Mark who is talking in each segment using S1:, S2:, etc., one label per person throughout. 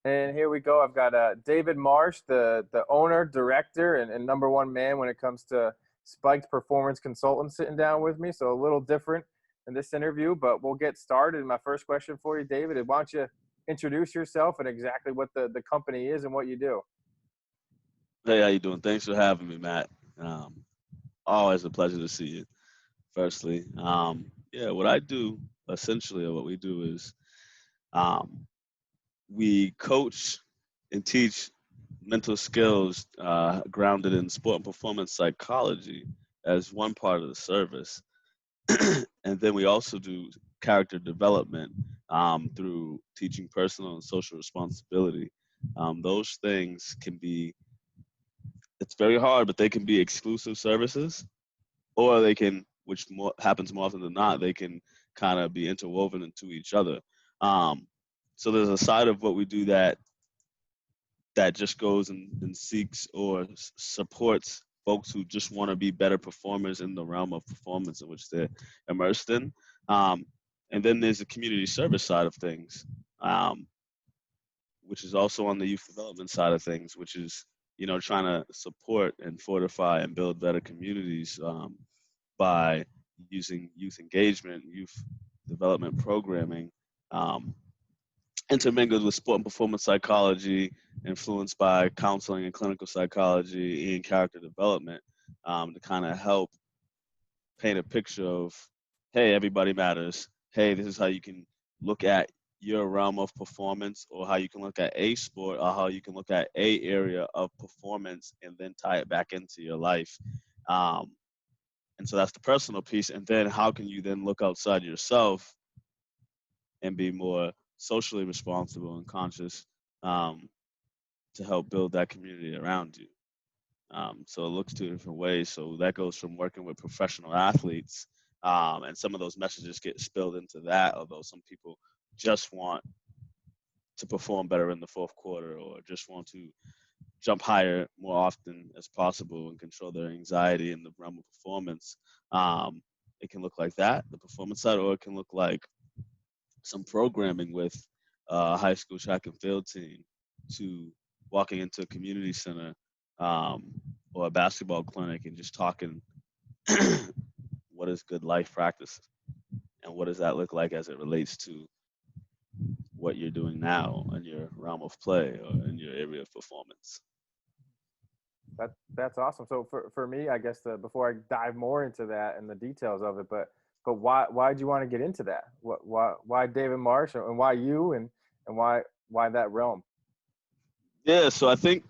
S1: And here we go. I've got David Marsh, the owner, director, and number one man when it comes to Spiked Performance Consultant, sitting down with me. So a little different in this interview, but we'll get started. My first question for you, David, is why don't you introduce yourself and exactly what the company is and what you do?
S2: Hey, how you doing? Thanks for having me, Matt. Um, Always a pleasure to see you. Firstly, yeah, what I do essentially, or what we do is um, we coach and teach mental skills grounded in sport and performance psychology as one part of the service, and then we also do character development through teaching personal and social responsibility. Those things can be it's very hard, but they can be exclusive services, or they can, which happens more often than not, they can kind of be interwoven into each other. Um, so there's a side of what we do that just goes and seeks or supports folks who just want to be better performers in the realm of performance in which they're immersed in. Um, and then there's the community service side of things, um, which is also on the youth development side of things, which is trying to support and fortify and build better communities by using youth engagement, youth development programming, um, intermingled with sport and performance psychology, influenced by counseling and clinical psychology and character development, to kind of help paint a picture of, hey, everybody matters. Hey, this is how you can look at your realm of performance, or how you can look at a sport, or how you can look at a area of performance and then tie it back into your life. Um, and so that's the personal piece. And then how can you then look outside yourself and be more socially responsible and conscious, um, to help build that community around you. So it looks two different ways. So that goes from working with professional athletes, and some of those messages get spilled into that, although some people just want to perform better in the fourth quarter, or just want to jump higher more often as possible and control their anxiety in the realm of performance. Um, it can look like that, the performance side, or it can look like some programming with a high school track and field team, to walking into a community center, um, or a basketball clinic and just talking what is good life practice, and what does that look like as it relates to what you're doing now in your realm of play or in your area of performance.
S1: That's awesome. So for me, I guess before I dive more into that and the details of it, but why did you want to get into that? Why David Marsh, and why you, and why that realm?
S2: Yeah, so I think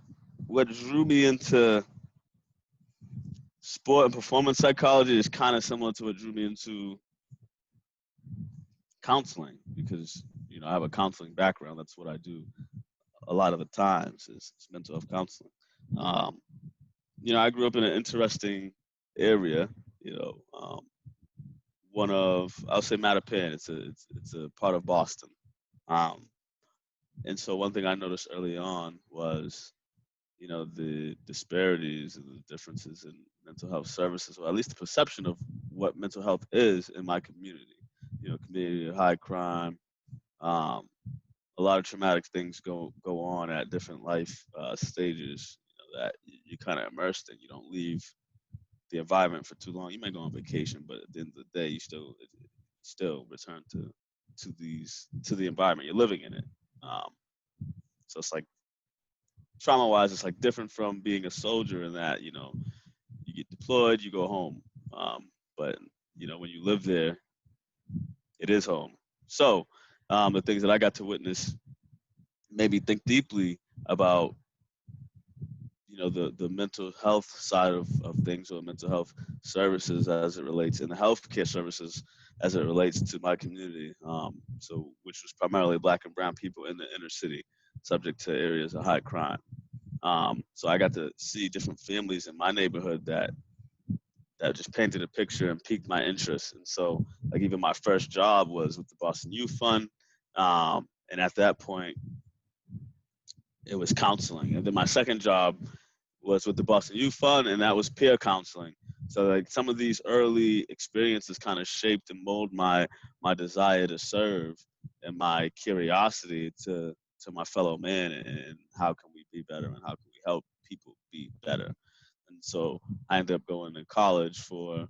S2: what drew me into sport and performance psychology is kind of similar to what drew me into counseling, because I have a counseling background. That's what I do a lot of the times, is mental health counseling. Um, I grew up in an interesting area. You know, one of, I'll say, Mattapan. It's a part of Boston. Um, and so one thing I noticed early on was, the disparities and the differences in mental health services, or at least the perception of what mental health is in my community. Community of high crime, um, a lot of traumatic things go on at different life stages. That you're kind of immersed in. You don't leave the environment for too long. You might go on vacation, but at the end of the day, you still return to the environment. You're living in it. Um, so it's like, trauma wise, it's like different from being a soldier in that you get deployed, you go home. But when you live there, it is home. So the things that I got to witness made me think deeply about the mental health side of things, or mental health services as it relates, and the healthcare services as it relates to my community. So which was primarily Black and brown people in the inner city, subject to areas of high crime. So I got to see different families in my neighborhood that just painted a picture and piqued my interest. And so, like, even my first job was with the Boston Youth Fund, and at that point, it was counseling. And then my second job was with the Boston Youth Fund, and that was peer counseling. So, like, some of these early experiences kind of shaped and mold my desire to serve, and my curiosity to to my fellow man, and how can we be better, and how can we help people be better. And so I ended up going to college for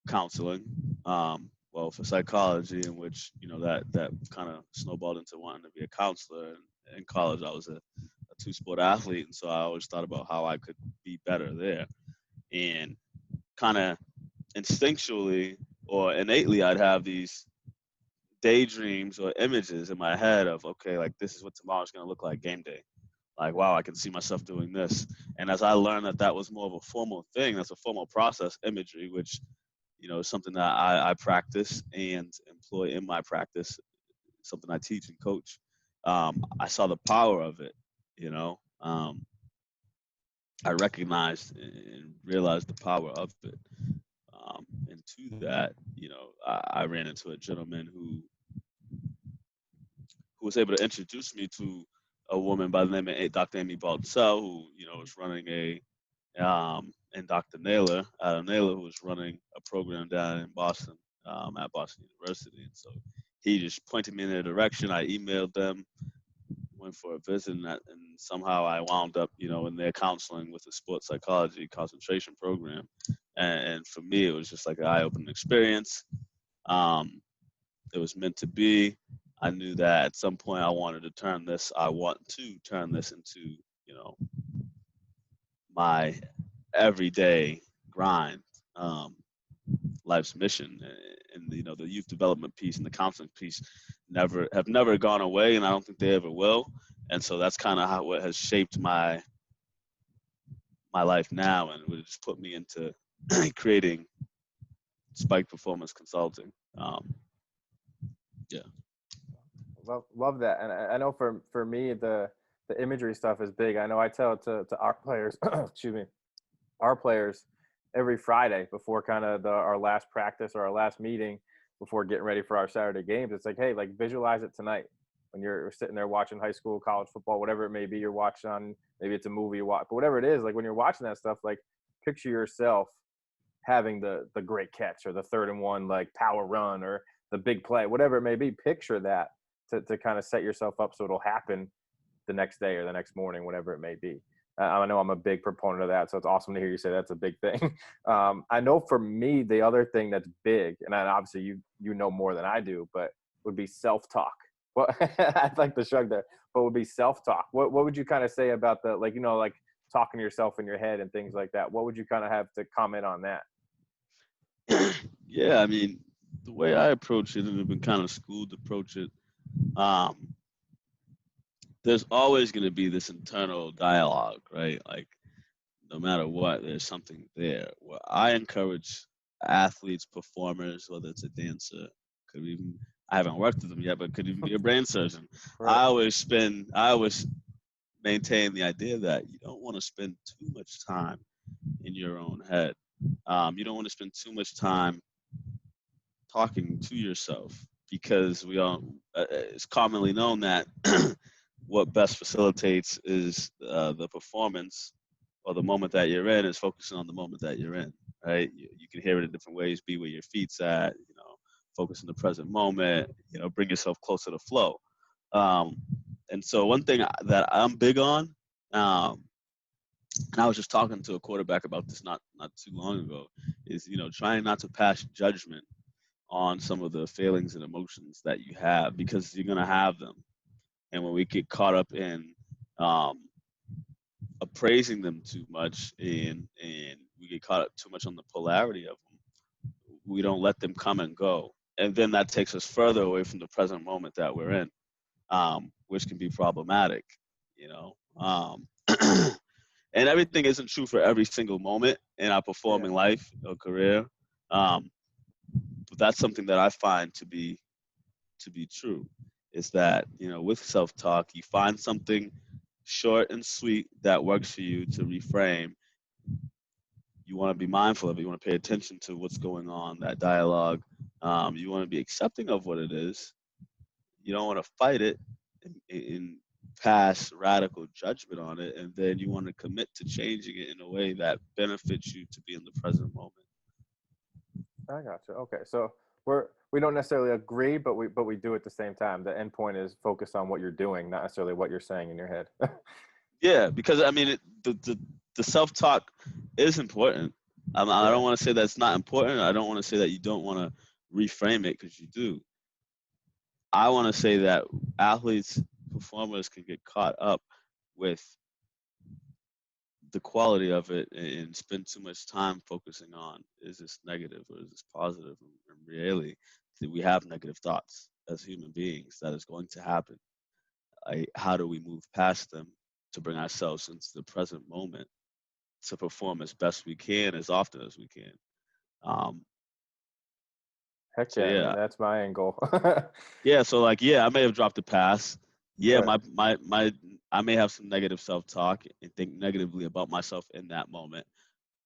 S2: counseling, well, for psychology, in which that kind of snowballed into wanting to be a counselor. And in college, I was a two-sport athlete, and so I always thought about how I could be better there. And kind of instinctually or innately, I'd have these daydreams or images in my head of, okay, like this is what tomorrow's going to look like game day. Like, wow, I can see myself doing this. And as I learned that that was more of a formal thing, that's a formal process, imagery, which is something that I practice and employ in my practice, something I teach and coach. I saw the power of it. you know I recognized and realized the power of it. And to that, I ran into a gentleman who was able to introduce me to a woman by the name of Dr. Amy Baltzell, who was running and Dr. Naylor, Adam Naylor, who was running a program down in Boston, at Boston University. And so he just pointed me in their direction. I emailed them, went for a visit, and somehow I wound up, in their counseling with a sports psychology concentration program. And for me, it was just like an eye-opening experience. It was meant to be. I knew that at some point I want to turn this into, my everyday grind, life's mission. And the youth development piece and the counseling piece have never gone away, and I don't think they ever will. And so that's kind of what has shaped my life now, and it just put me into creating Spike Performance Consulting. Yeah.
S1: Love that. And I know for me, the imagery stuff is big. I know I tell it to our players, excuse me, our players every Friday before kind of our last practice or our last meeting before getting ready for our Saturday games. It's like, hey, like visualize it tonight when you're sitting there watching high school, college football, whatever it may be you're watching on, maybe it's a movie you watch, but whatever it is, like when you're watching that stuff, like picture yourself having the great catch or the 3rd and 1 like power run or the big play, whatever it may be. Picture that to kind of set yourself up so it'll happen the next day or the next morning, whatever it may be. I know I'm a big proponent of that, so it's awesome to hear you say that's a big thing. I know for me, the other thing that's big, and obviously you know more than I do, but would be self-talk. Well, I'd like to shrug there, but would be self-talk. What would you kind of say about the like talking to yourself in your head and things like that? What would you kind of have to comment on that?
S2: Yeah, I mean, the way I approach it, and I've been kind of schooled to approach it, there's always going to be this internal dialogue, right? Like, no matter what, there's something there. Well, I encourage athletes, performers, whether it's a dancer, I haven't worked with them yet, but could even be a brain surgeon.
S1: Right.
S2: I always maintain the idea that you don't want to spend too much time in your own head. You don't want to spend too much time talking to yourself, because it's commonly known that what best facilitates is the performance or the moment that you're in is focusing on the moment that you're in, right? You can hear it in different ways. Be where your feet's at, focus in the present moment, bring yourself closer to flow. And so one thing that I'm big on, and I was just talking to a quarterback about this not too long ago, is, trying not to pass judgment on some of the feelings and emotions that you have, because you're going to have them. And when we get caught up in appraising them too much, and we get caught up too much on the polarity of them, we don't let them come and go. And then that takes us further away from the present moment that we're in, which can be problematic, and everything isn't true for every single moment in our performing life or career. But that's something that I find to be true, is that, with self-talk, you find something short and sweet that works for you to reframe. You want to be mindful of it. You want to pay attention to what's going on, that dialogue. You want to be accepting of what it is. You don't want to fight it and pass radical judgment on it. And then you want to commit to changing it in a way that benefits you to be in the present moment.
S1: I gotcha. Okay, so we're we don't necessarily agree, but we do at the same time. The end point is focused on what you're doing, not necessarily what you're saying in your head.
S2: Yeah, because I mean, the self-talk is important. I don't want to say that it's not important. I don't want to say that you don't want to reframe it, because you do. I want to say that athletes, performers can get caught up with the quality of it and spend too much time focusing on, is this negative or is this positive? And really, we have negative thoughts as human beings. That is going to happen. How do we move past them to bring ourselves into the present moment to perform as best we can, as often as we can?
S1: Heck
S2: So
S1: yeah,
S2: yeah,
S1: man, that's my angle.
S2: yeah. So like, yeah, I may have dropped a pass. Yeah,
S1: Right.
S2: my I may have some negative self-talk and think negatively about myself in that moment.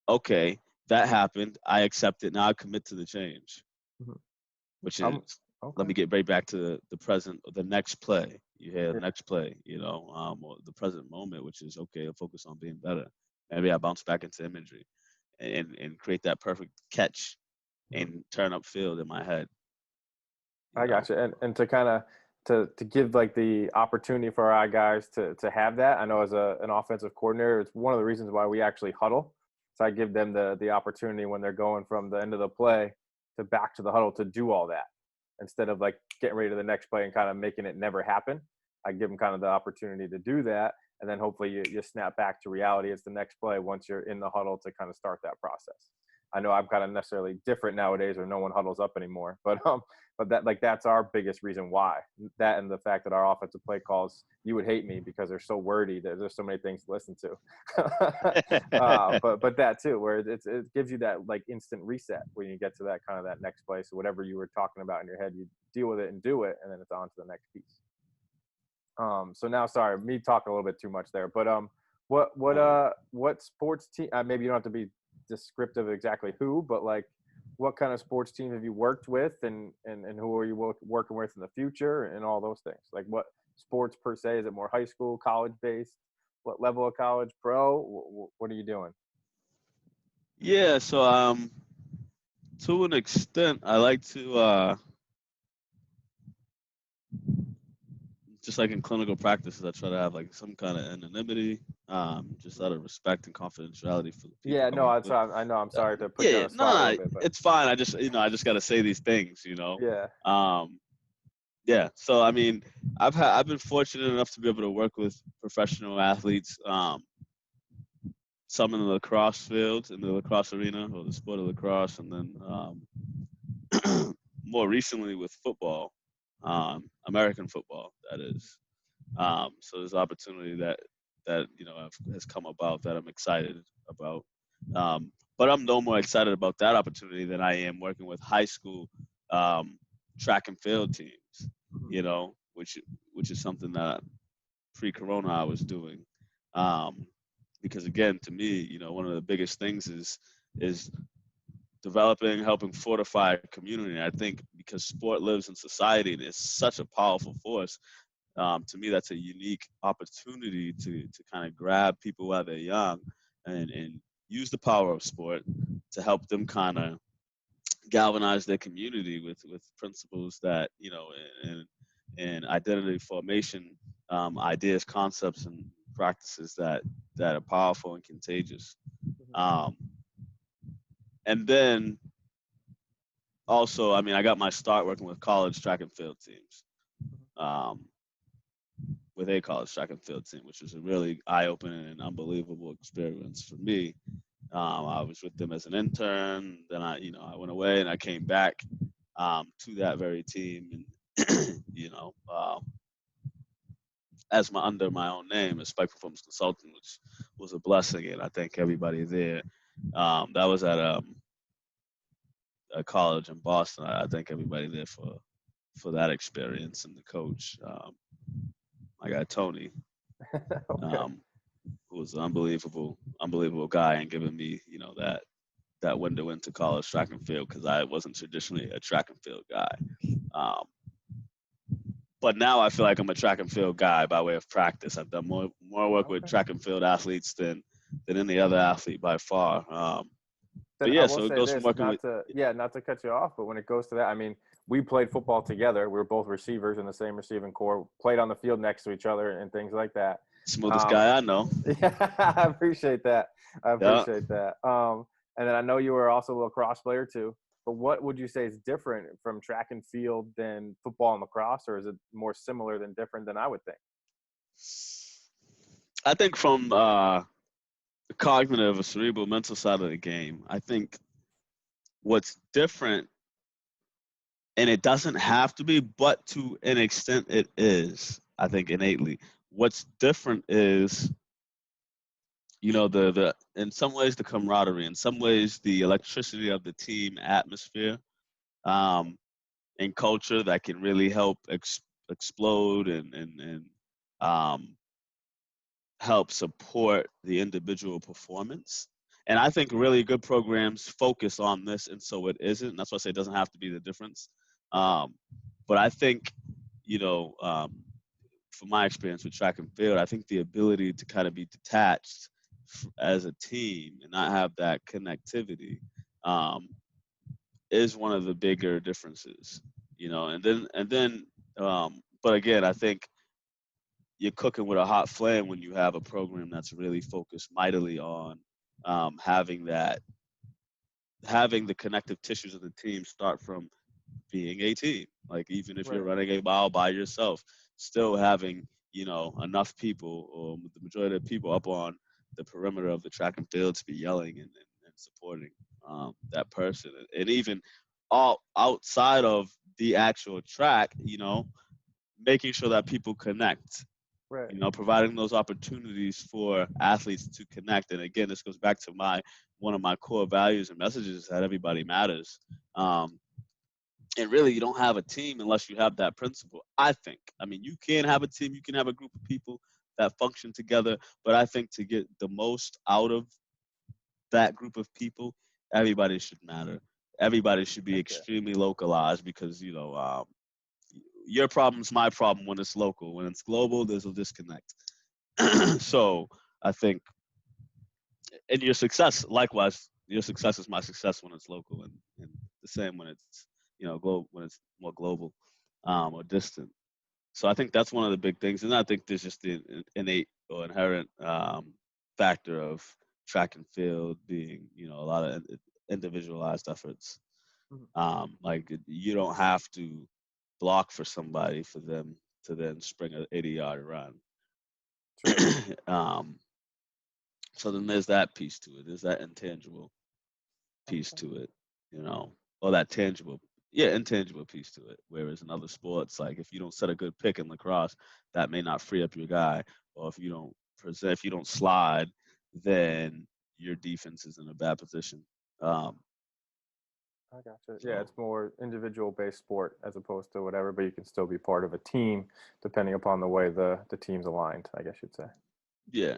S2: Okay, that happened. I accept it. Now I commit to the change,
S1: Mhm.
S2: which is, let
S1: Okay.
S2: me get right back to the present, the next play. You hear the
S1: Yeah.
S2: next play, or the present moment, which is, okay, I'll focus on being better. Maybe I bounce back into imagery and create that perfect catch
S1: Mhm.
S2: and turn up field in my head, you
S1: I
S2: know.
S1: got you. And to kind of to give like the opportunity for our guys to have that. I know as an offensive coordinator, it's one of the reasons why we actually huddle. So I give them the opportunity when they're going from the end of the play to back to the huddle to do all that instead of like getting ready to the next play and kind of making it never happen. I give them kind of the opportunity to do that. And then hopefully you snap back to reality as the next play once you're in the huddle to kind of start that process. I know I'm kind of necessarily different nowadays where no one huddles up anymore, but that's our biggest reason why. That and the fact that our offensive play calls, you would hate me because they're so wordy that there's so many things to listen to. But that too, where it gives you that like instant reset when you get to that kind of that next play. So whatever you were talking about in your head, you deal with it and do it, and then it's on to the next piece. So now, sorry, me talking a little bit too much there, but what sports team? Maybe you don't have to be descriptive of exactly who, but like, what kind of sports team have you worked with, and who are you working with in the future, and all those things? Like, what sports per se? Is it more high school, college based? What level of college? Pro? What are you doing?
S2: Yeah, so to an extent, I like to just like in clinical practices, I try to have like some kind of anonymity, just out of respect and confidentiality for the people
S1: Yeah,
S2: I
S1: no,
S2: work
S1: it's,
S2: with.
S1: I know I'm sorry to put
S2: Yeah,
S1: you on
S2: yeah,
S1: the
S2: no,
S1: spot a
S2: no,
S1: little
S2: no,
S1: bit, but
S2: it's fine. I just got to say these things,
S1: yeah.
S2: Um, yeah, so I mean, I've been fortunate enough to be able to work with professional athletes, some in the lacrosse field, in the lacrosse arena, or the sport of lacrosse, and then more recently with football, American football, that is. So there's opportunity that has come about that I'm excited about. But I'm no more excited about that opportunity than I am working with high school um, track and field teams.
S1: Mhm.
S2: Which is something that pre-corona I was doing. Um, because again, to me, one of the biggest things is developing, helping fortify a community. And I think because sport lives in society and it's such a powerful force, to me, that's a unique opportunity to kind of grab people while they're young and use the power of sport to help them kind of galvanize their community with principles that, and identity formation, ideas, concepts, and practices that are powerful and contagious. Um, and then also, I mean, I got my start working with college track and field teams. Um, with a college track and field team, which was a really eye-opening and unbelievable experience for me. I was with them as an intern. Then I went away and I came back to that very team, and as under my own name, as Spike Performance Consultant, which was a blessing. And I thank everybody there. That was at a college in Boston. I thank everybody there for that experience, and the coach. I got Tony.
S1: Okay.
S2: Um, who was an unbelievable guy, and giving me, that window into college track and field, because I wasn't traditionally a track and field guy. Um, but now I feel like I'm a track and field guy by way of practice. I've done more work with
S1: Okay.
S2: track and field athletes than any other athlete by far.
S1: Then
S2: But
S1: I
S2: yeah,
S1: will
S2: so it
S1: say
S2: goes from
S1: this,
S2: working with.
S1: not to cut you off, but when it goes to that, I mean, we played football together. We were both receivers in the same receiving corps, played on the field next to each other and things like that.
S2: Smoothest guy I know.
S1: Yeah, I appreciate that.
S2: Yeah.
S1: And then I know you were also a lacrosse player too. But what would you say is different from track and field than football and lacrosse, or is it more similar than different than I would think?
S2: I think from the cognitive or cerebral mental side of the game, I think what's different, and it doesn't have to be, but to an extent it is, I think innately. What's different is, the in some ways the camaraderie, in some ways the electricity of the team atmosphere, um, and culture that can really help explode and um, help support the individual performance. And I think really good programs focus on this, and so it isn't. And that's why I say it doesn't have to be the difference. But I think, from my experience with track and field, I think the ability to kind of be detached as a team and not have that connectivity is one of the bigger differences. But again, I think you're cooking with a hot flame when you have a program that's really focused mightily on having the connective tissues of the team start from being a team. Like even if you're
S1: Right.
S2: running a mile by yourself, still having enough people or the majority of people up on the perimeter of the track and field to be yelling and supporting that person, and even all outside of the actual track, making sure that people connect,
S1: Right.
S2: providing those opportunities for athletes to connect. And again, this goes back to one of my core values and messages is that everybody matters. And really, you don't have a team unless you have that principle, I think. I mean, you can have a team, you can have a group of people that function together, but I think to get the most out of that group of people, everybody should matter. Everybody should be
S1: Okay.
S2: extremely localized because, your problem's my problem when it's local. When it's global, there's a disconnect. So I think, and your success, likewise, your success is my success when it's local, and the same when it's global, when it's more global or distant. So I think that's one of the big things, and I think there's just the innate or inherent factor of track and field being a lot of individualized efforts.
S1: Mhm.
S2: Like you don't have to block for somebody for them to then spring an 80-yard run.
S1: True.
S2: um, so then there's that piece to it. There's that intangible piece
S1: Okay.
S2: to it, or that tangible, intangible piece to it. Whereas in other sports, like if you don't set a good pick in lacrosse, that may not free up your guy, or if you don't slide, then your defense is in a bad position.
S1: I gotcha. Yeah,
S2: So
S1: it's more individual based sport as opposed to whatever, but you can still be part of a team depending upon the way the team's aligned, I guess you'd say.
S2: yeah,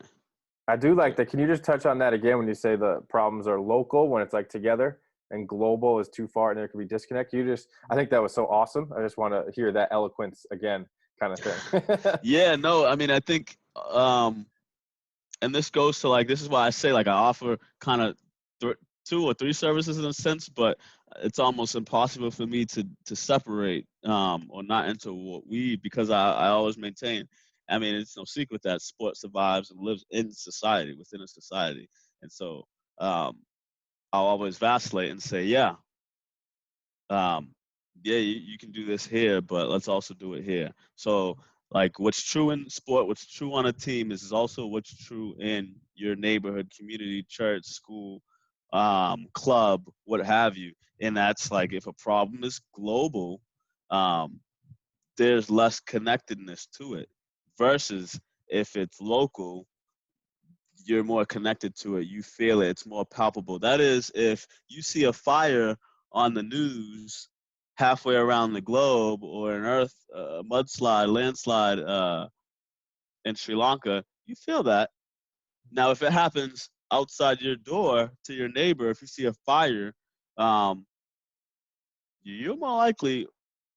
S1: I do like
S2: so
S1: that. Can you just touch on that again when you say the problems are local when it's like together and global is too far and there could be disconnect? I think that was so awesome. I just want to hear that eloquence again kind of thing.
S2: yeah, no, I mean I think and this goes to like this is why I say like I offer kind of two or three services in a sense, but it's almost impossible for me to separate or not into what we, because I always maintain. I mean, it's no secret that sport survives and lives in society, within a society, and so I'll always vacillate and say, um, you can do this here, but let's also do it here. So, like, what's true in sport, what's true on a team is also what's true in your neighborhood, community, church, school, club, what have you. And that's like, if a problem is global, um, there's less connectedness to it. Versus if it's local, you're more connected to it. You feel it. It's more palpable. That is, if you see a fire on the news halfway around the globe, or an earth mudslide, landslide in Sri Lanka, you feel that. Now, if it happens outside your door to your neighbor, if you see a fire, um, you're more likely,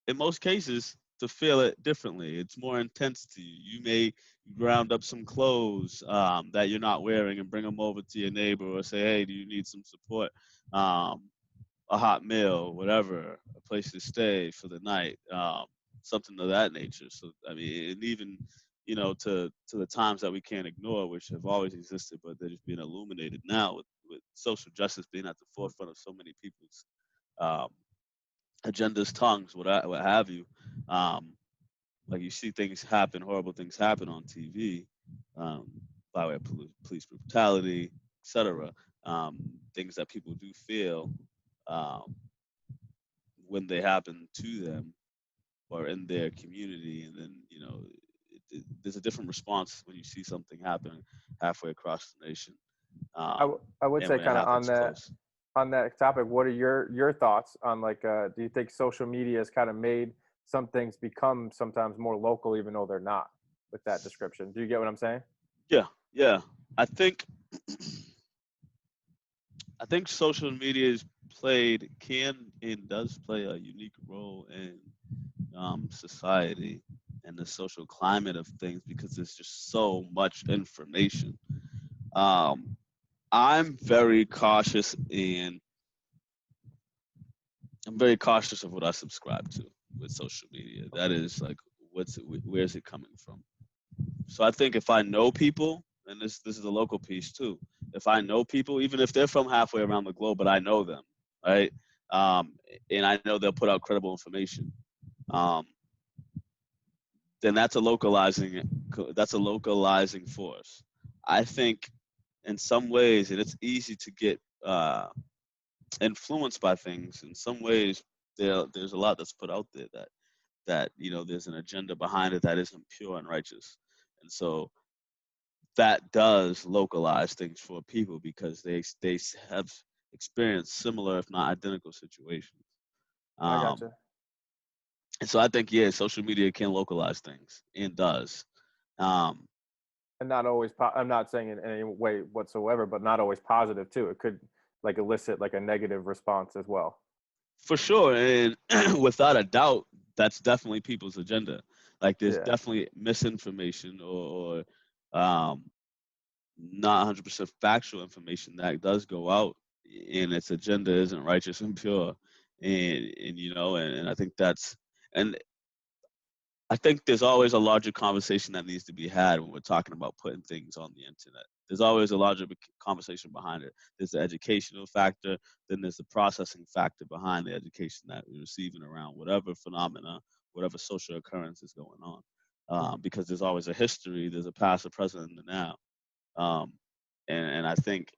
S2: in most cases, to feel it differently. It's more intense to you. You may ground up some clothes that you're not wearing and bring them over to your neighbor, or say, hey, do you need some support? a hot meal, whatever, a place to stay for the night, something of that nature. So I mean, and even to the times that we can't ignore, which have always existed, but they're just being illuminated now with social justice being at the forefront of so many people's um, agendas, tongues, what have you. Um, like you see things happen, horrible things happen on TV, um, by way of police brutality, etc. Things that people do feel um, when they happen to them or in their community, and then there's a different response when you see something happen halfway across the nation,
S1: I would
S2: and
S1: say
S2: when it
S1: kind of
S2: happens close.
S1: on that topic, what are your thoughts on like do you think social media has kind of made some things become sometimes more local even though they're not with that description? Do you get what I'm saying?
S2: Yeah, yeah. I think I think social media is played can and does play a unique role in society and the social climate of things because there's just so much information. Um, I'm very cautious and I'm very cautious of what I subscribe to with social media. That is like, where's it coming from? So I think if I know people, and this is a local piece too. If I know people, even if they're from halfway around the globe, but I know them, right? Um, and I know they'll put out credible information. Um, then that's a localizing force. I think in some ways, and it's easy to get influenced by things. In some ways, there's a lot that's put out there that there's an agenda behind it that isn't pure and righteous, and so that does localize things for people because they have experienced similar, if not identical, situations.
S1: I
S2: Um,
S1: gotcha.
S2: and so I think social media can localize things and does. Um,
S1: And not always I'm not saying in any way whatsoever, but not always positive too. It could like elicit like a negative response as well.
S2: for sure, and without a doubt, that's definitely people's agenda. Like there's
S1: Yeah.
S2: definitely misinformation or not 100% factual information that does go out, and its agenda isn't righteous and pure, and I think and I think there's always a larger conversation that needs to be had when we're talking about putting things on the internet. There's always a larger conversation behind it. There's the educational factor, then there's the processing factor behind the education that we're receiving around whatever phenomena, whatever social occurrence is going on. Because there's always a history, there's a past, a present, and a now. Um, and I think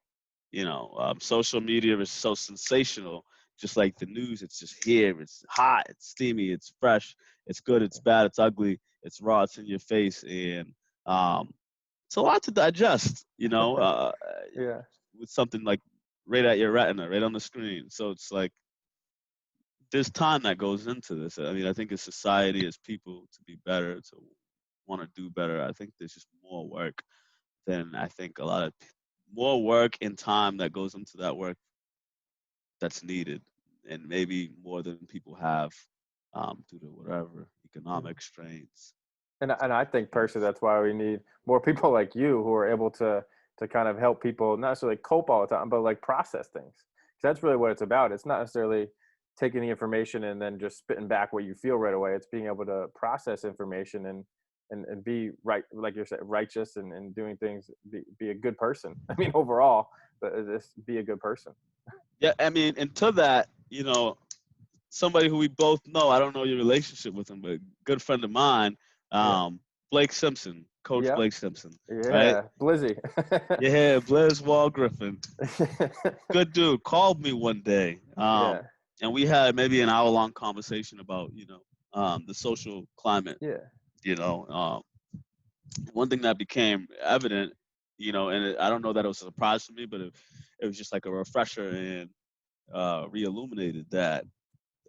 S2: social media is so sensational, just like the news. It's just here. It's hot. It's steamy. It's fresh. It's good. It's bad. It's ugly. It's raw. It's in your face, and um, it's a lot to digest.
S1: Yeah.
S2: With something like right at your retina, right on the screen. So it's like there's time that goes into this. I mean, I think as society, as people, to be better, to want to do better, I think there's just more work than I think a lot of more work and time that goes into that work that's needed, and maybe more than people have due to whatever
S1: Mhm.
S2: economic strains.
S1: And I think personally that's why we need more people like you who are able to kind of help people not necessarily cope all the time, but like process things. 'Cause that's really what it's about. It's not necessarily taking the information and then just spitting back what you feel right away. It's being able to process information and be right, like you said, righteous and doing things, be a good person. I mean, overall, but just be a good person.
S2: Yeah, I mean, and to that, somebody who we both know. I don't know your relationship with him, but good friend of mine,
S1: Yeah.
S2: Blake Simpson, Coach
S1: Yep.
S2: Blake Simpson, right?
S1: Yeah. Blizzy.
S2: Yeah, Blaise Wall Griffin, good dude. Called me one day,
S1: Yeah.
S2: and we had maybe an hour-long conversation about the social climate.
S1: Yeah.
S2: One thing that became evident, and I don't know that it was a surprise for me, but it was just like a refresher and re-illuminated that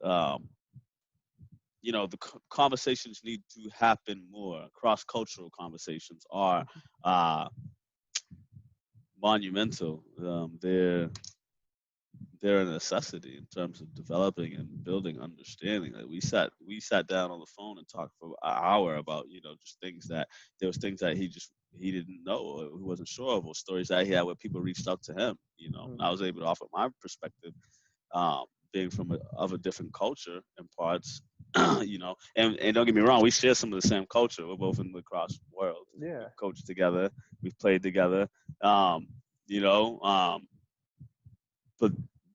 S2: um, the conversations need to happen more. Cross-cultural conversations are uh, monumental. They're a necessity in terms of developing and building understanding. Like we sat down on the phone and talked for an hour about just things that there was things that he didn't know or he wasn't sure of, or stories that he had where people reached out to him. And I
S1: Mhm.
S2: was able to offer my perspective. being of a different culture in parts, and don't get me wrong, we share some of the same culture. We're both in the lacrosse world.
S1: Yeah.
S2: We've coached together, we've played together, um, you know, um,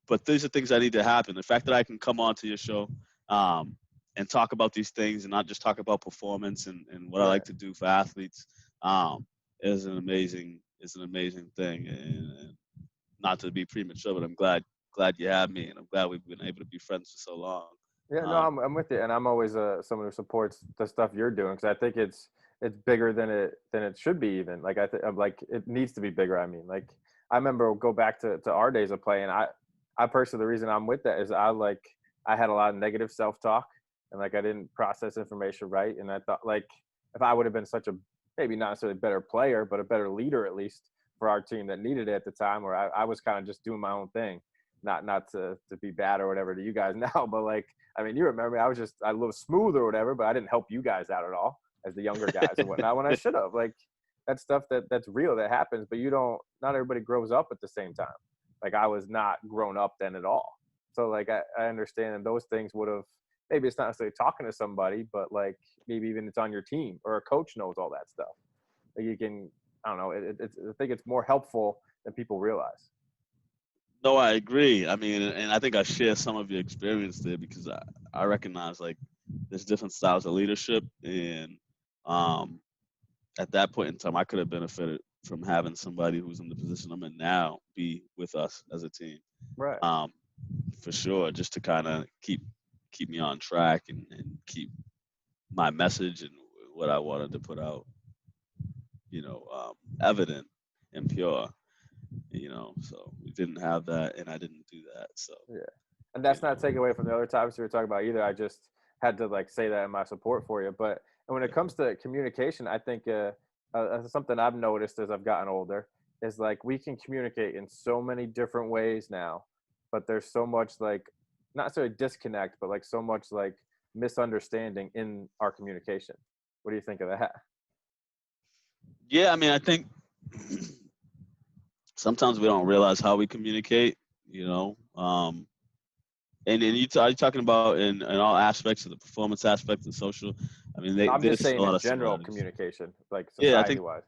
S2: but these are things that need to happen. The fact that I can come onto your show, um, and talk about these things and not just talk about performance and what I like
S1: Right.
S2: to do for athletes, um, is an amazing thing. And not to be premature, but I'm glad you have me, and I'm glad we've been able to be friends for so long.
S1: Yeah, no,
S2: Um,
S1: I'm with you, and I'm always someone who supports the stuff you're doing because I think it's bigger than it should be even. Like I think like it needs to be bigger. I mean, like I remember go back to our days of playing. I personally the reason I'm with that is I had a lot of negative self talk and like I didn't process information right, and I thought like if I would have been such a maybe not necessarily a better player, but a better leader at least for our team that needed it at the time, where I was kind of just doing my own thing, not to be bad or whatever to you guys now, but like I mean, you remember me. I was just a little smooth or whatever, but I didn't help you guys out at all as the younger guys and whatnot when I should have. Like that's stuff that's real that happens, but you don't. Not everybody grows up at the same time. Like I was not grown up then at all. So like I understand that those things would have maybe it's not necessarily talking to somebody, but like maybe even it's on your team or a coach knows all that stuff. Like you can I don't know. I think it's more helpful than people realize.
S2: no, I agree. I mean, and I think I share some of your experience there because I recognize like there's different styles of leadership, and um, at that point in time, I could have benefited from having somebody who's in the position I'm in now be with us as a team,
S1: Right.
S2: um, for sure, just to kind of keep me on track and keep my message and what I wanted to put out, evident and pure. So we didn't have that, and I didn't do that. So,
S1: Yeah. And
S2: you
S1: that's not
S2: know,
S1: taking away from the other topics we were talking about either. I just had to like say that in my support for you. But and when it
S2: yeah.
S1: comes to communication, I think something I've noticed as I've gotten older is like we can communicate in so many different ways now, but there's so much like not necessarily disconnect, but like so much like misunderstanding in our communication. What do you think of that?
S2: Yeah, I mean, I think sometimes we don't realize how we communicate, you know. And are you talking about in all aspects of the performance aspect and social? I mean,
S1: I'm just
S2: there's a
S1: saying
S2: lot
S1: in
S2: of
S1: general
S2: similarities.
S1: communication, like
S2: Yeah, I
S1: society
S2: think.
S1: wise.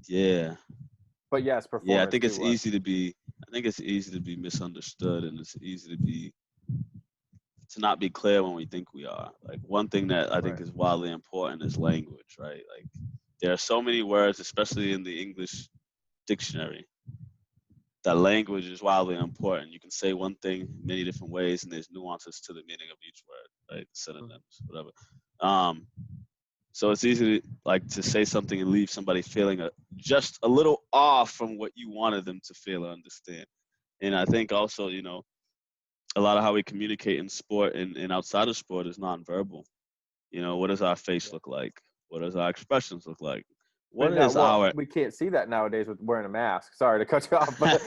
S2: Yeah,
S1: But yes,
S2: yeah, I
S1: performance
S2: think
S1: too
S2: it's
S1: was.
S2: easy to be. I think it's easy to be misunderstood, and it's easy to not be clear when we think we are. Like one thing that I think
S1: Right.
S2: is wildly important is language, right? Like there are so many words, especially in the English dictionary, that language is wildly important. You can say one thing many different ways, and there's nuances to the meaning of each word, right? Synonyms, whatever. Um, so it's easy to say something and leave somebody feeling just a little off from what you wanted them to feel or understand. And I think also, a lot of how we communicate in sport and outside of sport is nonverbal. What does our face
S1: Yeah.
S2: look like? What does our expressions look like? What
S1: But no,
S2: is
S1: well,
S2: our
S1: we can't see that nowadays with wearing a mask. Sorry to cut you off, but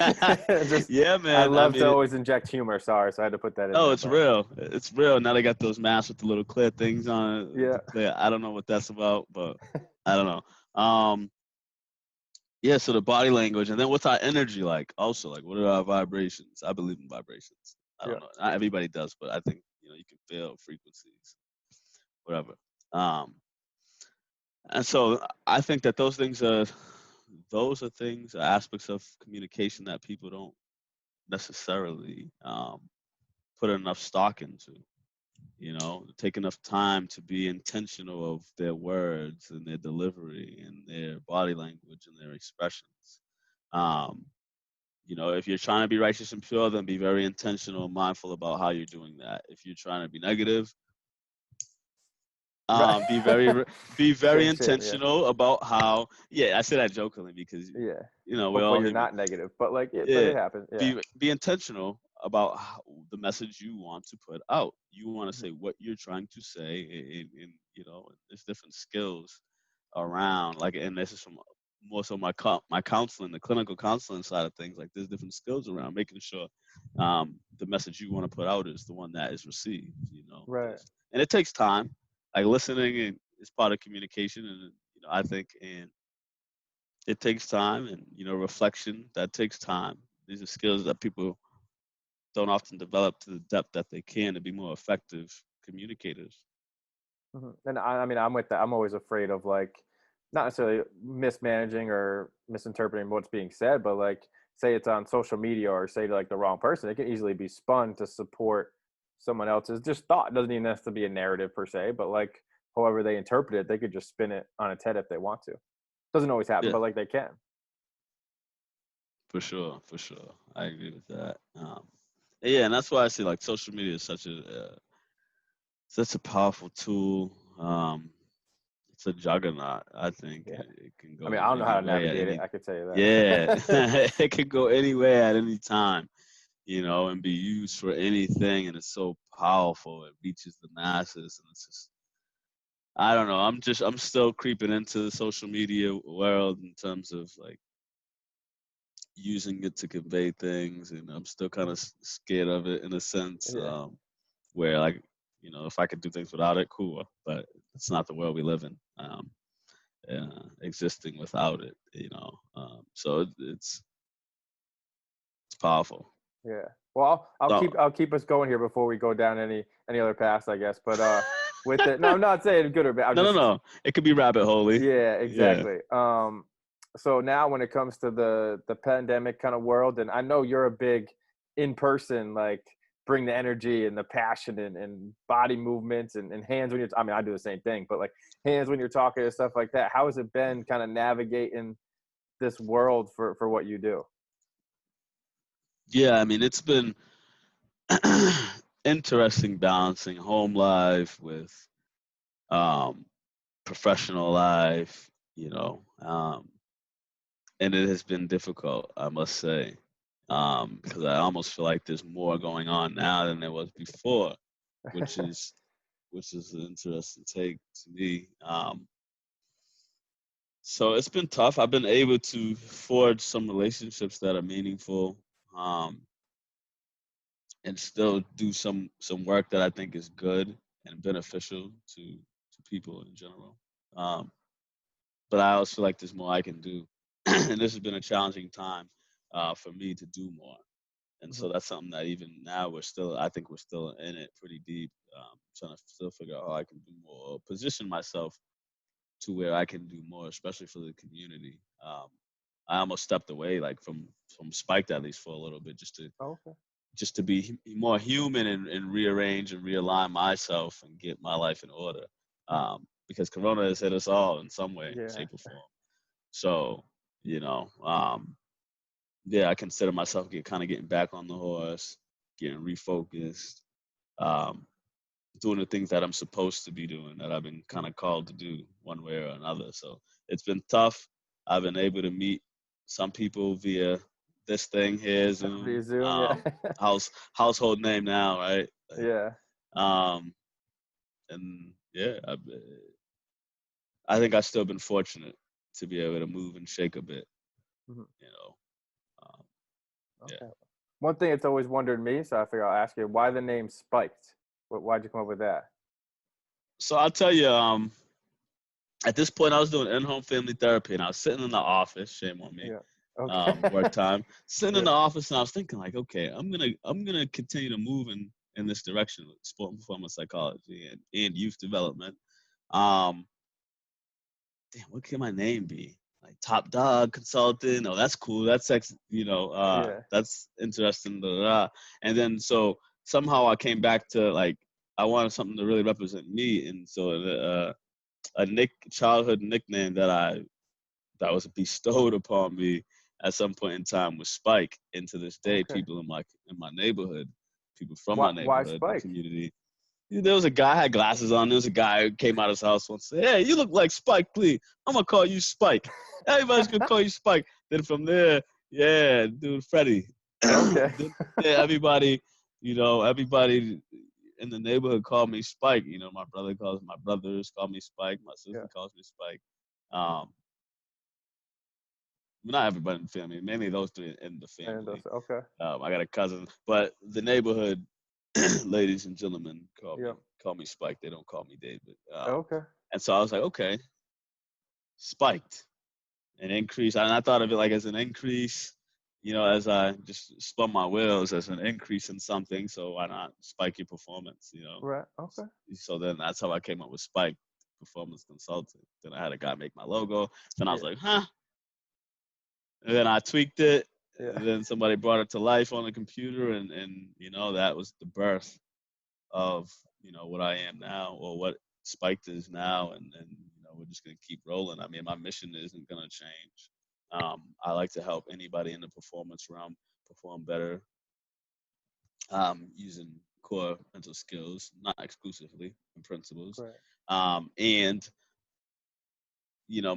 S1: just
S2: yeah,
S1: I
S2: man. I
S1: love to
S2: mean,
S1: always inject humor. Sorry, so I had to put that in
S2: no,
S1: there.
S2: it's
S1: But
S2: real. It's real. Now they got those masks with the little clear things on it.
S1: yeah,
S2: The clear. I don't know what that's about, but I don't know. Yeah. So the body language, and then what's our energy like? Also, like, what are our vibrations? I believe in vibrations. I
S1: yeah,
S2: don't know. Not everybody does, but I think you can feel frequencies, whatever. Um, and so I think that those are things, aspects of communication that people don't necessarily put enough stock into. Take enough time to be intentional of their words and their delivery and their body language and their expressions. Um, if you're trying to be righteous and pure, then be very intentional and mindful about how you're doing that. If you're trying to be negative,
S1: right.
S2: be very
S1: Same shit. Yeah,
S2: intentional about how. Yeah, I say that jokingly because
S1: yeah.
S2: we're
S1: Hopefully
S2: all
S1: you're
S2: human.
S1: not negative, but like but
S2: Yeah,
S1: it happens. Yeah.
S2: be intentional about the message you want to put out. You want to
S1: Mhm.
S2: say what you're trying to say, and there's different skills around. Like, and this is from more so my counseling, the clinical counseling side of things. Like, there's different skills around making sure the message you want to put out is the one that is received.
S1: Right.
S2: And it takes time. Like listening is part of communication, and I think and it takes time, and reflection that takes time. These are skills that people don't often develop to the depth that they can to be more effective communicators.
S1: And I mean, I'm with that. I'm always afraid of like not necessarily mismanaging or misinterpreting what's being said, but like say it's on social media or say to like the wrong person, it can easily be spun to support someone else's just thought. It doesn't even have to be a narrative per se, but like however they interpret it, they could just spin it on its head if they want to. Doesn't always happen,
S2: Yeah,
S1: but like they can.
S2: for sure, for sure. I agree with that. Yeah, and that's why I say like social media is such a powerful tool. It's a juggernaut. I think
S1: Yeah.
S2: it can
S1: I
S2: go
S1: mean, I don't know how
S2: any
S1: to
S2: way at
S1: navigate it.
S2: any.
S1: I could tell you
S2: Yeah,
S1: that.
S2: it could go any way at any time, and be used for anything, and it's so powerful. It reaches the masses, and it's just I don't know. I'm still creeping into the social media world in terms of like using it to convey things, and I'm still kind of scared of it in a sense.
S1: Yeah.
S2: Where like if I could do things without it, cool. But it's not the world we live in. Existing without it, so it's powerful.
S1: Yeah. Well, I'll
S2: So
S1: keep us going here before we go down any other paths, I guess. But with it, no, I'm not saying good or bad. I'm
S2: no, no,
S1: just
S2: no. It could be rabbit holey.
S1: yeah,
S2: Yeah.
S1: exactly. So now when it comes to the pandemic kind of world, and I know you're a big in person, like bring the energy and the passion and body movements and hands when you're. I mean, I do the same thing, but like hands when you're talking and stuff like that. How has it been kind of navigating this world for what you do?
S2: Yeah, I mean, it's been interesting balancing home life with um, professional life, and it has been difficult, I must say, because I almost feel like there's more going on now than there was before, which is an interesting take to me. So it's been tough. I've been able to forge some relationships that are meaningful, um, and still do some work that I think is good and beneficial to people in general. Um, but I also feel like there's more I can do, and this has been a challenging time for me to do more. And so that's something that even now I think we're still in it pretty deep, trying to still figure out how I can do more, position myself to where I can do more, especially for the community. I almost stepped away, like from Spiked at least for a little bit,
S1: Okay.
S2: just to be more human and rearrange and realign myself and get my life in order. Because Corona has hit us all in some way,
S1: Yeah.
S2: shape, or form. So, yeah, I consider myself getting back on the horse, getting refocused, um, doing the things that I'm supposed to be doing, that I've been kind of called to do one way or another. So it's been tough. I've been able to meet some people via this thing here, Zoom.
S1: Via Zoom, yeah.
S2: Household name now, right? Like,
S1: Yeah.
S2: um, and yeah, I think I've still been fortunate to be able to move and shake a bit,
S1: Mhm.
S2: you know. Um, yeah.
S1: Okay. One thing that's always wondered me, so I figure I'll ask you, why the name Spiked? Why'd you come up with that?
S2: So I'll tell you, at this point, I was doing in-home family therapy, and I was sitting in the office. Shame on me.
S1: Yeah. Okay.
S2: Work time. Sitting in
S1: Yeah.
S2: the office, and I was thinking, like, okay, I'm gonna continue to move in this direction with sport and performance psychology and youth development. Um, Damn, what can my name be? Like Top Dog Consultant. Oh, that's cool.
S1: Yeah.
S2: That's interesting. Blah, blah, blah. And then so somehow I came back to like I wanted something to really represent me, and so a childhood nickname that was bestowed upon me at some point in time was Spike. And to this day,
S1: Okay.
S2: people in my neighborhood, people from my
S1: Why
S2: neighborhood, the
S1: Spike?
S2: community. There was a guy had glasses on. There was a guy who came out of his house once and said, "Hey, you look like Spike Lee. I'm gonna call you Spike. Everybody's gonna call you Spike." Then from there, yeah, dude, Freddie.
S1: Okay.
S2: Then everybody in the neighborhood called me Spike. My brothers call me Spike. My sister
S1: Yeah.
S2: calls me Spike. Um, not everybody in the family, mainly those three in the
S1: And
S2: family.
S1: okay.
S2: I got a cousin, but the neighborhood, ladies and gentlemen,
S1: Yeah.
S2: call me Spike. They don't call me David.
S1: Okay.
S2: And so I was like, okay, spiked, an increase. And I thought of it like as an increase, as I just spun my wheels as an increase in something, so why not spike your performance,
S1: Right. Okay.
S2: So then that's how I came up with Spike Performance Consultant. Then I had a guy make my logo. Then I was
S1: Yeah.
S2: like, huh? And then I tweaked it.
S1: Yeah.
S2: And then somebody brought it to life on the computer, and that was the birth of what I am now, or what Spiked is now, and we're just gonna keep rolling. I mean, my mission isn't gonna change. I like to help anybody in the performance realm perform better, using core mental skills, not exclusively, and principles.
S1: Right.
S2: And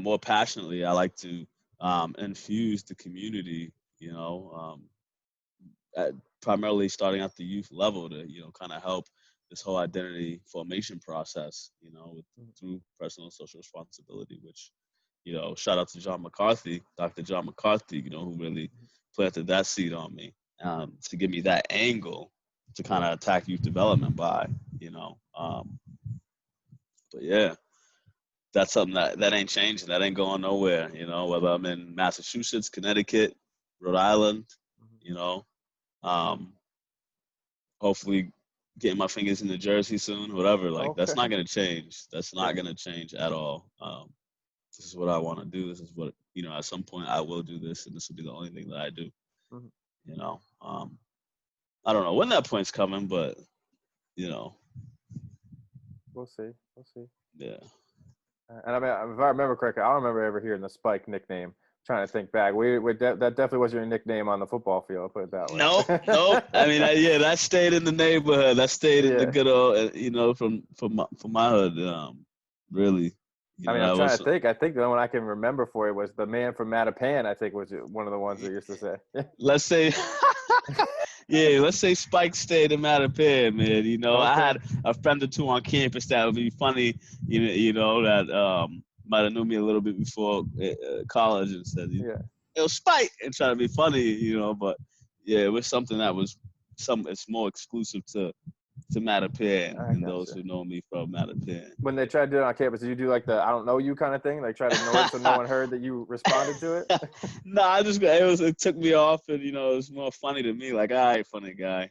S2: more passionately, I like to infuse the community. At, primarily starting at the youth level to kind of help this whole identity formation process. Through personal social responsibility, which shout out to John McCarthy, Dr. John McCarthy, who really planted that seed on me, to give me that angle to kind of attack youth development by, but yeah, that's something that ain't changing. That ain't going nowhere. Whether I'm in Massachusetts, Connecticut, Rhode Island, you know, um, hopefully getting my fingers in the Jersey soon, whatever. Like, that's not going to change. That's not going to change at all. This is what I want to do. This is what, at some point I will do this, and this will be the only thing that I do. I don't know when that point's coming, but,
S1: We'll see. We'll see.
S2: Yeah.
S1: And I mean, if I remember correctly, I don't remember ever hearing the Spike nickname. Trying to think back, that definitely was your nickname on the football field. I'll put it that way.
S2: Nope. I mean, that stayed in the neighborhood. That stayed in the good old, from my hood. Really.
S1: I mean, I'm trying to think. I think the one I can remember for it was the man from Mattapan. I think was one of the ones that used to say.
S2: Let's say. Yeah, let's say Spike stayed in Mattapan, man. I had a friend or two on campus that would be funny, that might have known me a little bit before college and said, Spike, and try to be funny, but yeah, it was something that was it's more exclusive to Mattapan and those who know me from Mattapan.
S1: When they tried to do it on campus, did you do like the I don't know you kind of thing? Like try to ignore it so no one heard that you responded to it?
S2: No, it took me off, and it was more funny to me. Like, all right, funny guy,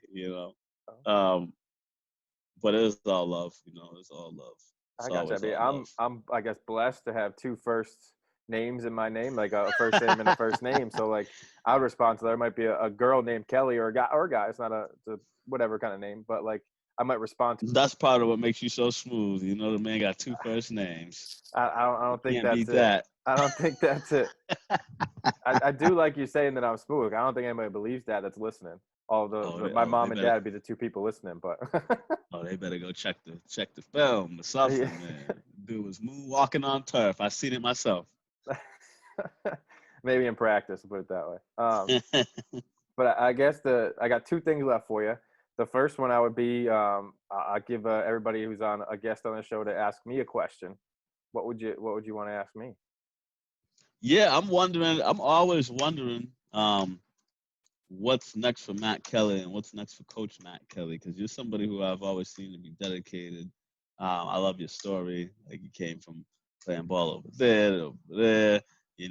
S2: but it was all love, it's all love.
S1: I got you. I mean, I'm I guess blessed to have two first names in my name, like a first name and a first name. So like I would respond to there might be a girl named Kelly or a guy. It's not it's a whatever kind of name, but like I might respond to.
S2: That's part of what makes you so smooth. The man got two first names.
S1: I don't think that's it. I don't think that's it. I do like you saying that I'm smooth. I don't think anybody believes that that's listening. My mom and dad would be the two people listening, but
S2: they better go check the film or something, man. Dude was moonwalking on turf. I seen it myself.
S1: Maybe in practice, put it that way. But I guess I got two things left for you. The first one I would be I give everybody who's on a guest on the show to ask me a question. What would you want to ask me?
S2: Yeah, I'm always wondering what's next for Matt Kelly and what's next for Coach Matt Kelly, because you're somebody who I've always seen to be dedicated. I love your story. Like, you came from playing ball over there to over there. You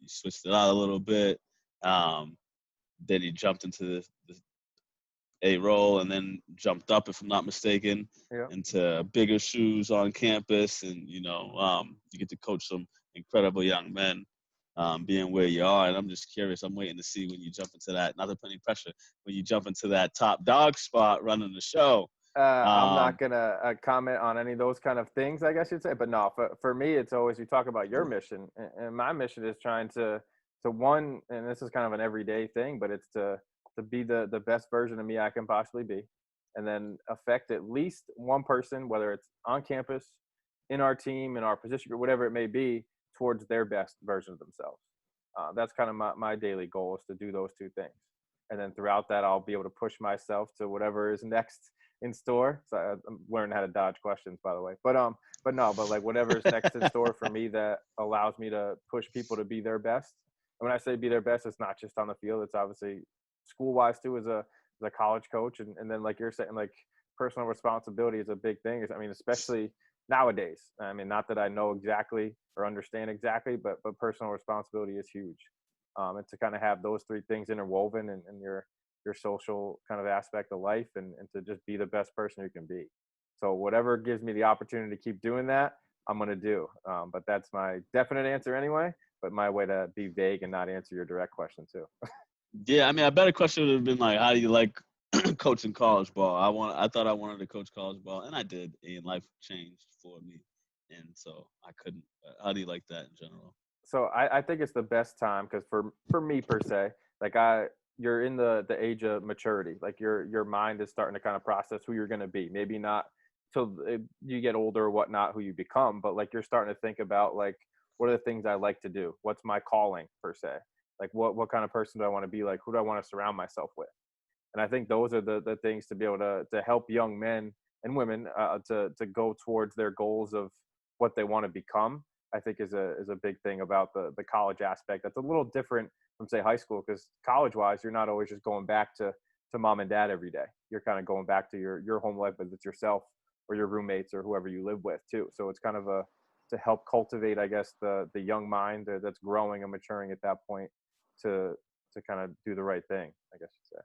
S2: switched it out a little bit. Then you jumped into this A role, and then jumped up, if I'm not mistaken, into bigger shoes on campus. And, you get to coach some incredible young men, being where you are. And I'm just curious. I'm waiting to see when you jump into that, not to put any pressure, when you jump into that top dog spot running the show.
S1: I'm not going to comment on any of those kind of things, I guess you'd say. But no, for me, it's always, you talk about your mission. And my mission is trying to one, and this is kind of an everyday thing, but it's to be the best version of me I can possibly be. And then affect at least one person, whether it's on campus, in our team, in our position group, whatever it may be, towards their best version of themselves. That's kind of my daily goal, is to do those two things. And then throughout that, I'll be able to push myself to whatever is next in store. So I'm learning how to dodge questions, by the way. But like whatever is next in store for me that allows me to push people to be their best. And when I say be their best, it's not just on the field. It's obviously school-wise too, as a college coach. And then like you're saying, like personal responsibility is a big thing. I mean, especially nowadays. I mean, not that I know exactly or understand exactly, but personal responsibility is huge. and to kind of have those three things interwoven in your social kind of aspect of life, and to just be the best person you can be. So whatever gives me the opportunity to keep doing that, I'm going to do. But that's my definite answer anyway, but my way to be vague and not answer your direct question too.
S2: Yeah, I mean, a better question would have been like, how do you like coaching college ball? I thought I wanted to coach college ball, and I did, and life changed for me, and so I couldn't. How do you like that in general?
S1: So I think it's the best time because for me per se, like you're in the age of maturity. Like your mind is starting to kind of process who you're going to be. Maybe not till you get older or whatnot, who you become, but like you're starting to think about like, what are the things I like to do? What's my calling per se? Like what kind of person do I want to be? Like who do I want to surround myself with? And I think those are the things to be able to help young men and women to go towards their goals of what they want to become. I think is a big thing about the college aspect. That's a little different from say high school, because college wise, you're not always just going back to mom and dad every day. You're kind of going back to your home life, whether it's yourself or your roommates or whoever you live with too. So it's kind of to help cultivate, I guess, the young mind that's growing and maturing at that point to kind of do the right thing, I guess you'd say.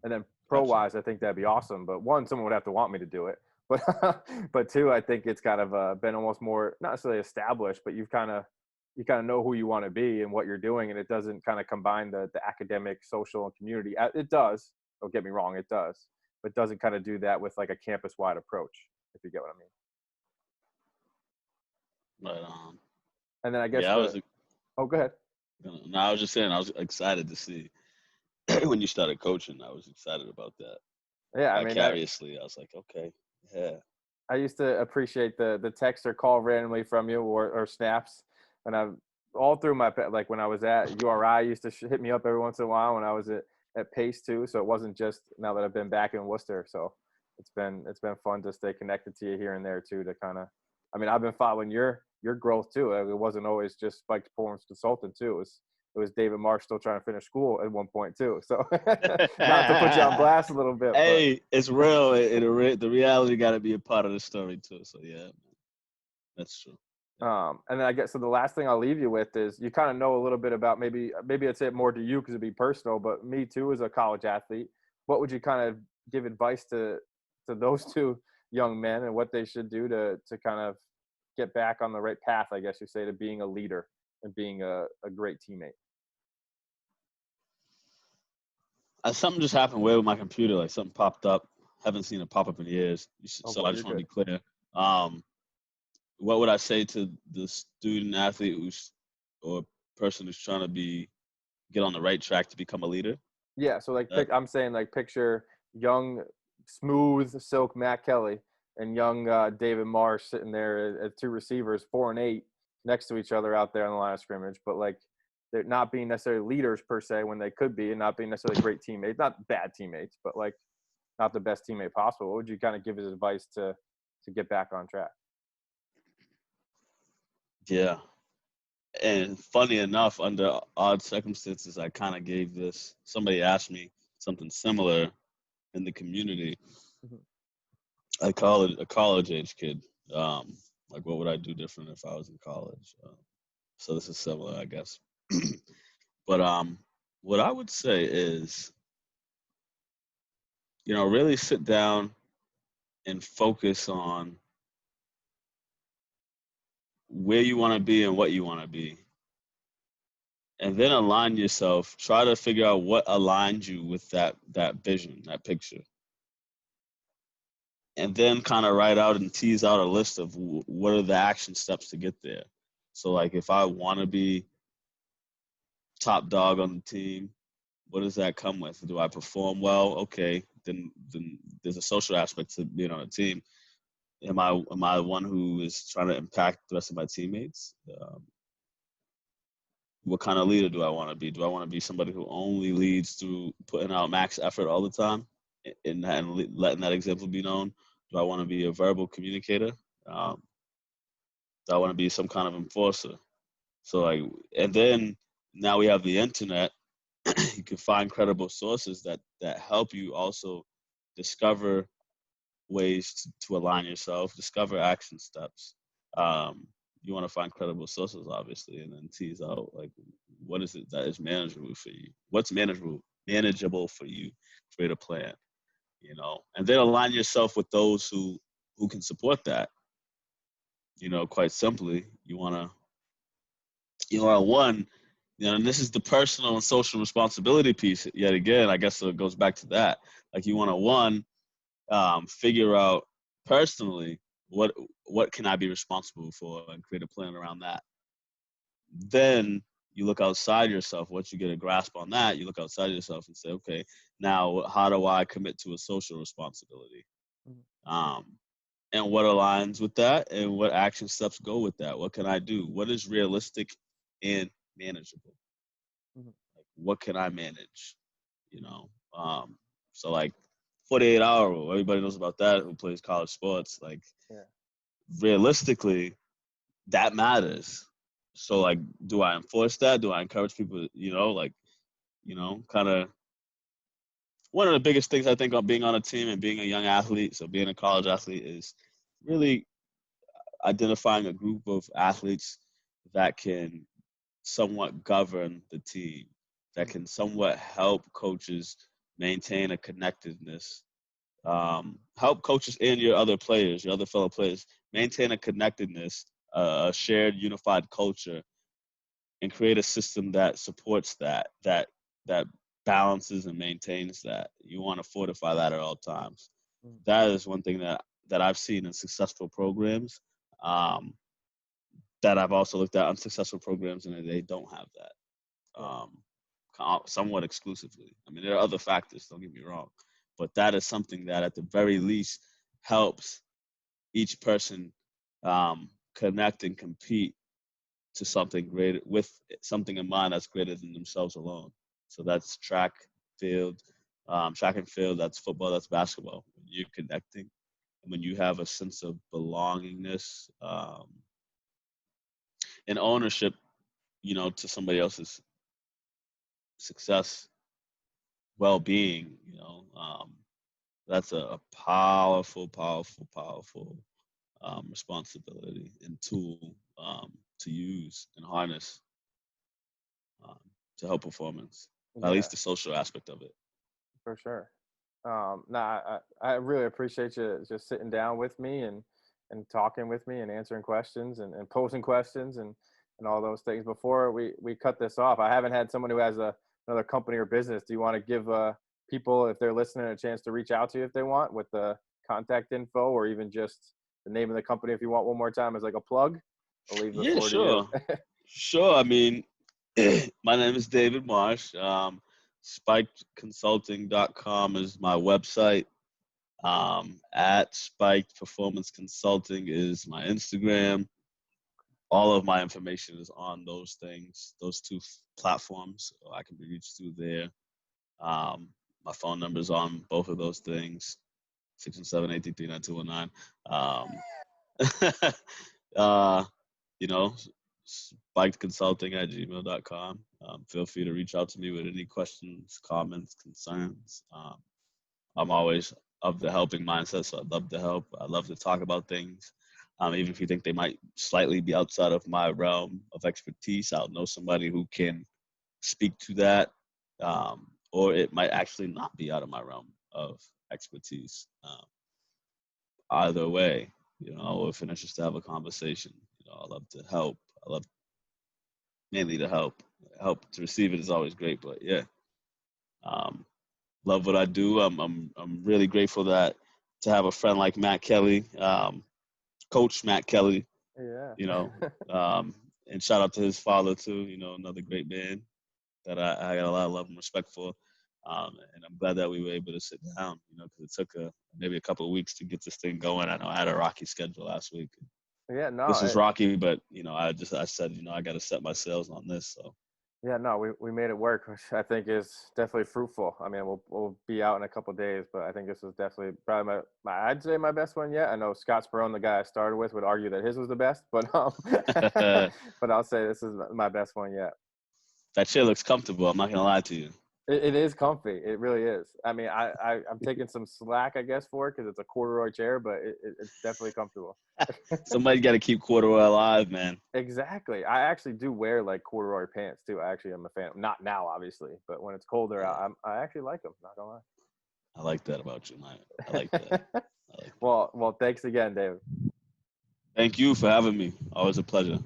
S1: And then pro
S2: Gotcha.
S1: wise, I think that'd be awesome. But one, someone would have to want me to do it. But two, I think it's kind of been almost more not necessarily established, but you kind of know who you want to be and what you're doing, and it doesn't kind of combine the academic, social, and community. It does. Don't get me wrong, it does, but it doesn't kind of do that with like a campus wide approach, if you get what I mean.
S2: But
S1: And then I guess
S2: yeah, I was.
S1: oh, go ahead.
S2: No, I was just saying, I was excited to see when you started coaching. I was excited about that.
S1: Yeah, I mean,
S2: Vicariously, I was like, okay, yeah.
S1: I used to appreciate the text or call randomly from you or snaps. And I all through my like when I was at URI, I used to hit me up every once in a while when I was at Pace too. So it wasn't just now that I've been back in Worcester. So it's been fun to stay connected to you here and there too. To kind of, I mean, I've been following your growth too. It wasn't always just Spike Performance Consultant too. It was David Marsh still trying to finish school at one point too. So not to put you on blast a little bit, but
S2: Hey, it's real. The reality got to be a part of the story too. So yeah, that's true.
S1: And then I guess so. The last thing I'll leave you with is you kind of know a little bit about maybe I'd say it more to you because it'd be personal, but me too as a college athlete. What would you kind of give advice to those two young men and what they should do to kind of get back on the right path? I guess you say to being a leader and being a great teammate.
S2: Something just happened weird with my computer. Like something popped up. Haven't seen it pop up in years. So I just want to be clear. What would I say to the student athlete or person who's trying to get on the right track to become a leader?
S1: Yeah. So like I'm saying like picture young, smooth silk Matt Kelly and young David Marsh sitting there as two receivers, 4 and 8, next to each other out there on the line of scrimmage. But like they're not being necessarily leaders per se when they could be, and not being necessarily great teammates, not bad teammates, but like not the best teammate possible. What would you kind of give as advice to get back on track?
S2: Yeah. And funny enough, under odd circumstances, I kind of gave this. Somebody asked me something similar in the community. I call it a college age kid. Like, what would I do different if I was in college? So this is similar, I guess. But what I would say is, really sit down and focus on where you want to be and what you want to be. And then align yourself. Try to figure out what aligns you with that vision, that picture. And then kind of write out and tease out a list of what are the action steps to get there. So like if I want to be top dog on the team, what does that come with? Do I perform well? Okay, then there's a social aspect to being on a team. Am I the one who is trying to impact the rest of my teammates? What kind of leader do I want to be? Do I want to be somebody who only leads through putting out max effort all the time and letting that example be known? Do I want to be a verbal communicator? Do I want to be some kind of enforcer? So like, and then now we have the internet. You can find credible sources that help you also discover ways to align yourself, discover action steps. you want to find credible sources, obviously, and then tease out like what is it that is manageable for you? What's manageable for you? Create a plan, and then align yourself with those who can support that. Quite simply, one, and this is the personal and social responsibility piece. Yet again, I guess it goes back to that. Like you want to figure out personally what can I be responsible for and create a plan around that. Then you look outside yourself. Once you get a grasp on that, you look outside yourself and say, okay, now how do I commit to a social responsibility? And what aligns with that, and what action steps go with that? What can I do? What is realistic and manageable? Like, what can I manage? So like 48-hour rule. Everybody knows about that who plays college sports. Like, realistically, that matters. So like, do I enforce that? Do I encourage people? Kind of. One of the biggest things I think of being on a team and being a young athlete, so being a college athlete, is really identifying a group of athletes that can somewhat govern the team, that can somewhat help coaches maintain a connectedness, help coaches and your other players, your other fellow players, maintain a connectedness, a shared unified culture, and create a system that supports that balances and maintains that. You want to fortify that at all times. That is one thing that I've seen in successful programs, that I've also looked at unsuccessful programs, and they don't have that, somewhat exclusively. I mean, there are other factors, don't get me wrong, but that is something that at the very least helps each person connect and compete to something greater, with something in mind that's greater than themselves alone. So that's track and field, that's football, that's basketball. When you're connecting, and when you have a sense of belongingness, and ownership, to somebody else's success, well-being, that's a powerful, powerful, powerful responsibility and tool to use and harness to help performance, at least the social aspect of it.
S1: For sure. I really appreciate you just sitting down with me and talking with me and answering questions and posing questions and all those things. Before we cut this off, I haven't had someone who has another company or business. Do you want to give people, if they're listening, a chance to reach out to you if they want, with the contact info, or even just the name of the company if you want one more time as like a plug? I'll leave the floor to you.
S2: Sure. I mean, my name is David Marsh. SpikedConsulting.com is my website. At Spiked Performance Consulting is my Instagram. All of my information is on those two platforms. So I can be reached through there. My phone number is on both of those things, 617-833-9219. spikedconsulting@gmail.com. Feel free to reach out to me with any questions, comments, concerns. I'm always of the helping mindset, so I'd love to help. I love to talk about things. Even if you think they might slightly be outside of my realm of expertise, I'll know somebody who can speak to that, or it might actually not be out of my realm of expertise. Either way, if an interest to have a conversation, I love to help. I love mainly to help. Help to receive it is always great, but yeah, love what I do. I'm really grateful to have a friend like Matt Kelly, Coach Matt Kelly.
S1: Yeah.
S2: And shout out to his father too. Another great man that I got a lot of love and respect for. And I'm glad that we were able to sit down, because it took maybe a couple of weeks to get this thing going. I know I had a rocky schedule last week.
S1: Yeah, no.
S2: This was rocky, but I said, I got to set my sails on this. So.
S1: Yeah, no, we made it work, which I think is definitely fruitful. I mean, we'll be out in a couple of days, but I think this was definitely probably I'd say my best one yet. I know Scott Sperone, the guy I started with, would argue that his was the best, but but I'll say this is my best one yet.
S2: That chair looks comfortable. I'm not gonna lie to you.
S1: It is comfy. It really is. I mean, I'm taking some slack, I guess, for it because it's a corduroy chair, but it's definitely comfortable.
S2: Somebody got to keep corduroy alive, man.
S1: Exactly. I actually do wear like corduroy pants too. I actually am a fan. Not now, obviously, but when it's colder,
S2: Yeah,
S1: I actually like them. Not gonna
S2: I like that about you, man. I like that.
S1: lie.
S2: I like that.
S1: Well, thanks again, David.
S2: Thank you for having me. Always a pleasure.